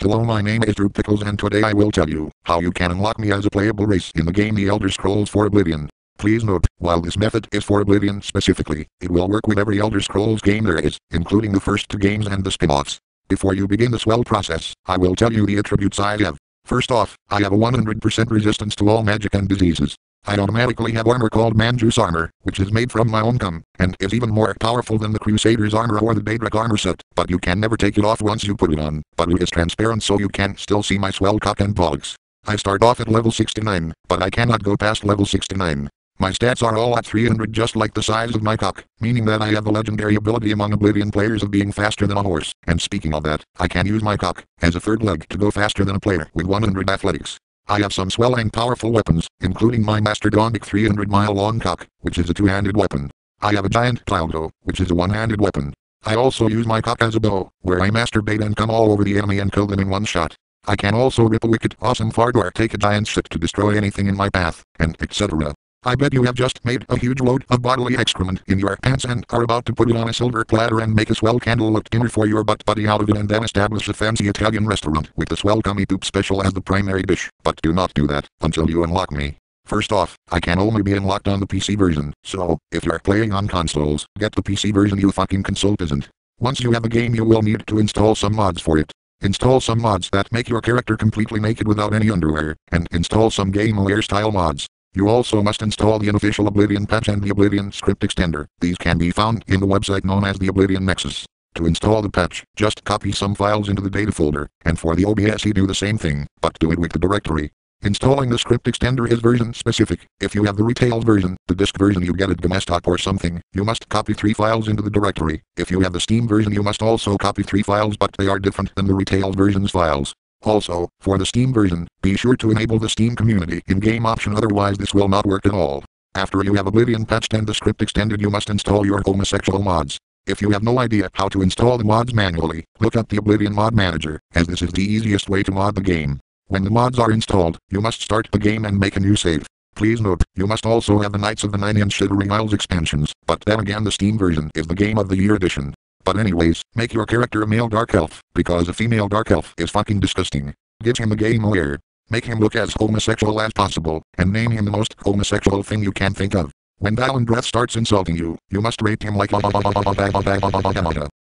Hello, my name is Pickles, and today I will tell you how you can unlock me as a playable race in the game The Elder Scrolls for Oblivion. Please note, while this method is for Oblivion specifically, it will work with every Elder Scrolls game there is, including the first two games and the spin-offs. Before you begin the swell process, I will tell you the attributes I have. First off, I have a 100% resistance to all magic and diseases. I automatically have armor called Manju's armor, which is made from my own cum, and is even more powerful than the Crusader's armor or the Daedric armor set, but you can never take it off once you put it on, but it is transparent so you can still see my swell cock and bollocks. I start off at level 69, but I cannot go past level 69. My stats are all at 300 just like the size of my cock, meaning that I have the legendary ability among Oblivion players of being faster than a horse, and speaking of that, I can use my cock as a third leg to go faster than a player with 100 athletics. I have some swell and powerful weapons, including my mastodonic 300-mile-long cock, which is a two-handed weapon. I have a giant dildo, which is a one-handed weapon. I also use my cock as a bow, where I masturbate and come all over the enemy and kill them in one shot. I can also rip a wicked awesome fart or take a giant shit to destroy anything in my path, and etc. I bet you have just made a huge load of bodily excrement in your pants and are about to put it on a silver platter and make a swell candlelit dinner for your butt buddy out of it and then establish a fancy Italian restaurant with the swell gummy poop special as the primary dish, but do not do that until you unlock me. First off, I can only be unlocked on the PC version, so if you're playing on consoles, get the PC version you fucking console isn't. Once you have a game you will need to install some mods for it. Install some mods that make your character completely naked without any underwear, and install some game-aware style mods. You also must install the unofficial Oblivion patch and the Oblivion script extender. These can be found in the website known as the Oblivion Nexus. To install the patch, just copy some files into the data folder, and for the OBS you do the same thing, but do it with the directory. Installing the script extender is version specific. If you have the retail version, the disk version you get at GameStop or something, you must copy 3 files into the directory. If you have the Steam version you must also copy 3 files, but they are different than the retail version's files. Also, for the Steam version, be sure to enable the Steam Community in-game option, otherwise this will not work at all. After you have Oblivion patched and the script extended you must install your homosexual mods. If you have no idea how to install the mods manually, look up the Oblivion Mod Manager, as this is the easiest way to mod the game. When the mods are installed, you must start the game and make a new save. Please note, you must also have the Knights of the Nine-Inch Shivering Isles expansions, but then again the Steam version is the Game of the Year edition. But anyways, make your character a male dark elf, because a female dark elf is fucking disgusting. Give him a game aware. Make him look as homosexual as possible, and name him the most homosexual thing you can think of. When Valendrath starts insulting you, you must rate him like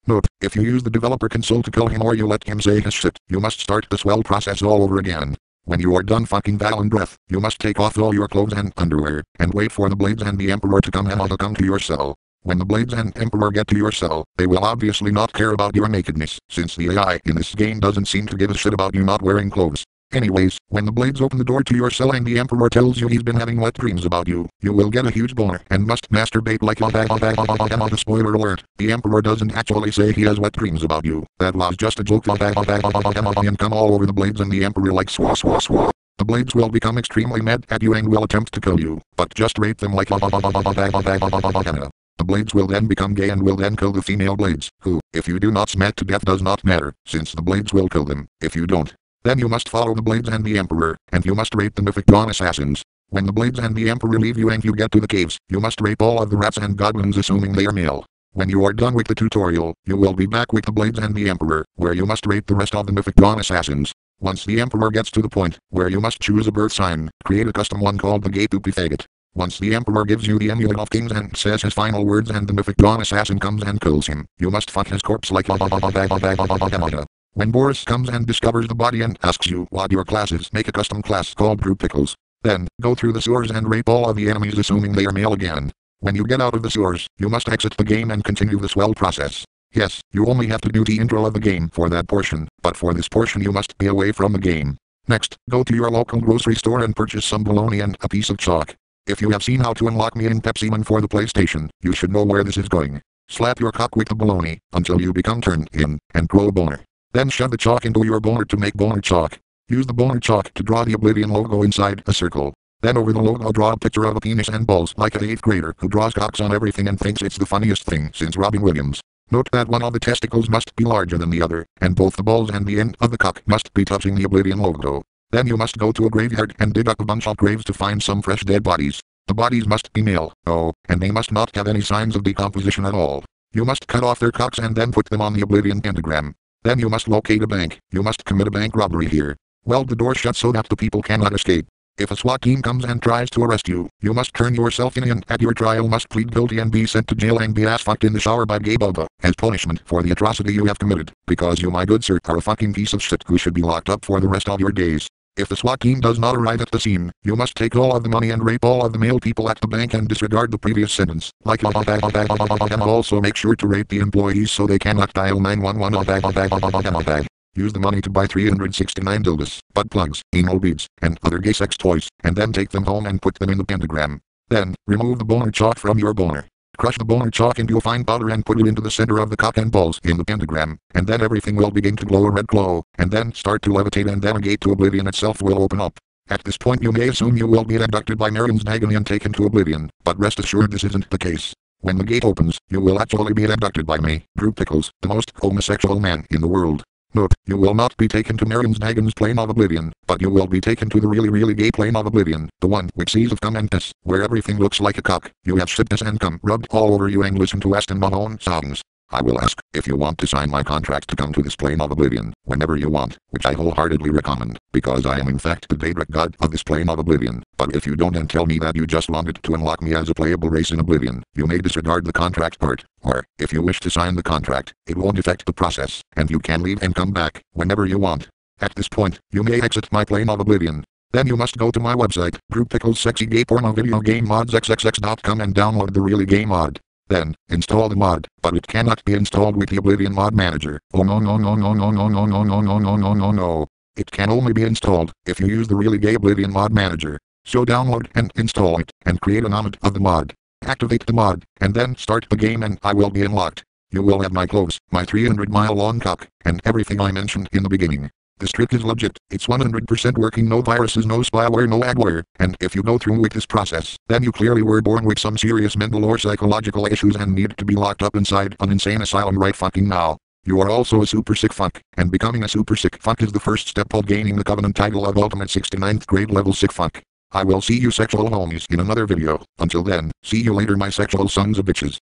Note, if you use the developer console to kill him or you let him say his shit, you must start the swell process all over again. When you are done fucking Valendrath, you must take off all your clothes and underwear, and wait for the Blades and the Emperor to come to your cell. When the Blades and Emperor get to your cell, they will obviously not care about your nakedness, since the AI in this game doesn't seem to give a shit about you not wearing clothes. Anyways, when the Blades open the door to your cell and the Emperor tells you he's been having wet dreams about you, you will get a huge boner and must masturbate like spoiler alert, the Emperor doesn't actually say he has wet dreams about you. That was just a joke and come all over the Blades and the Emperor like swah swah swah. The Blades will become extremely mad at you and will attempt to kill you, but just rate them like The Blades will then become gay and will then kill the female Blades, who, if you do not smack to death does not matter, since the Blades will kill them. If you don't, then you must follow the Blades and the Emperor, and you must rape the Mythic Dawn assassins. When the Blades and the Emperor leave you and you get to the caves, you must rape all of the rats and goblins assuming they are male. When you are done with the tutorial, you will be back with the Blades and the Emperor, where you must rape the rest of the Mythic Dawn assassins. Once the Emperor gets to the point where you must choose a birth sign, create a custom one called the Gay Poopy Faggot. Once the Emperor gives you the Amulet of Kings and says his final words and the Mythic Dawn assassin comes and kills him, you must fuck his corpse like When Boris comes and discovers the body and asks you what your class is, make a custom class called Pickles. Then, go through the sewers and rape all of the enemies assuming they are male again. When you get out of the sewers, you must exit the game and continue the swell process. Yes, you only have to do the intro of the game for that portion, but for this portion you must be away from the game. Next, go to your local grocery store and purchase some bologna and a piece of chalk. If you have seen how to unlock me in Pepsi Man for the PlayStation, you should know where this is going. Slap your cock with the bologna, until you become turned in, and grow a boner. Then shove the chalk into your boner to make boner chalk. Use the boner chalk to draw the Oblivion logo inside a circle. Then over the logo draw a picture of a penis and balls like an 8th grader who draws cocks on everything and thinks it's the funniest thing since Robin Williams. Note that one of the testicles must be larger than the other, and both the balls and the end of the cock must be touching the Oblivion logo. Then you must go to a graveyard and dig up a bunch of graves to find some fresh dead bodies. The bodies must be male, and they must not have any signs of decomposition at all. You must cut off their cocks and then put them on the Oblivion pentagram. Then you must locate a bank. You must commit a bank robbery here. Weld the door shut so that the people cannot escape. If a SWAT team comes and tries to arrest you, you must turn yourself in and at your trial must plead guilty and be sent to jail and be ass fucked in the shower by Gay Bubba as punishment for the atrocity you have committed, because you, my good sir, are a fucking piece of shit who should be locked up for the rest of your days. If the SWAT team does not arrive at the scene, you must take all of the money and rape all of the male people at the bank and disregard the previous sentence. And also make sure to rape the employees so they cannot dial 911. Use the money to buy 369 dildos, butt plugs, anal beads, and other gay sex toys, and then take them home and put them in the pentagram. Then, remove the boner chalk from your boner. Crush the boner chalk into a fine powder and put it into the center of the cock and balls in the pentagram, and then everything will begin to glow a red glow, and then start to levitate, and then a gate to Oblivion itself will open up. At this point you may assume you will be abducted by Miriam's agony and taken to Oblivion, but rest assured this isn't the case. When the gate opens, you will actually be abducted by me, Drew Pickles, the most homosexual man in the world. Note, you will not be taken to Miriam's Dagon's plane of Oblivion, but you will be taken to the really gay plane of Oblivion, the one which sees of cum and piss, where everything looks like a cock. You have shit piss and cum rubbed all over you and listen to Aston Mahone songs. I will ask if you want to sign my contract to come to this plane of Oblivion whenever you want, which I wholeheartedly recommend, because I am in fact the Daedric god of this plane of Oblivion. But if you don't and tell me that you just wanted to unlock me as a playable race in Oblivion, you may disregard the contract part. Or, if you wish to sign the contract, it won't affect the process, and you can leave and come back whenever you want. At this point, you may exit my plane of Oblivion. Then you must go to my website, Drew Pickles Sexy Gay Porno Video Game Mods XXX.com, and download the really gay mod. Then, install the mod, but it cannot be installed with the Oblivion Mod Manager. Oh no. It can only be installed if you use the really gay Oblivion Mod Manager. So download and install it, and create an mod of the mod. Activate the mod, and then start the game and I will be unlocked. You will have my clothes, my 300-mile long cock, and everything I mentioned in the beginning. This trick is legit, it's 100% working, no viruses, no spyware, no adware, and if you go through with this process, then you clearly were born with some serious mental or psychological issues and need to be locked up inside an insane asylum right fucking now. You are also a super sick fuck, and becoming a super sick fuck is the first step of gaining the Covenant title of Ultimate 69th grade level sick fuck. I will see you sexual homies in another video. Until then, see you later my sexual sons of bitches.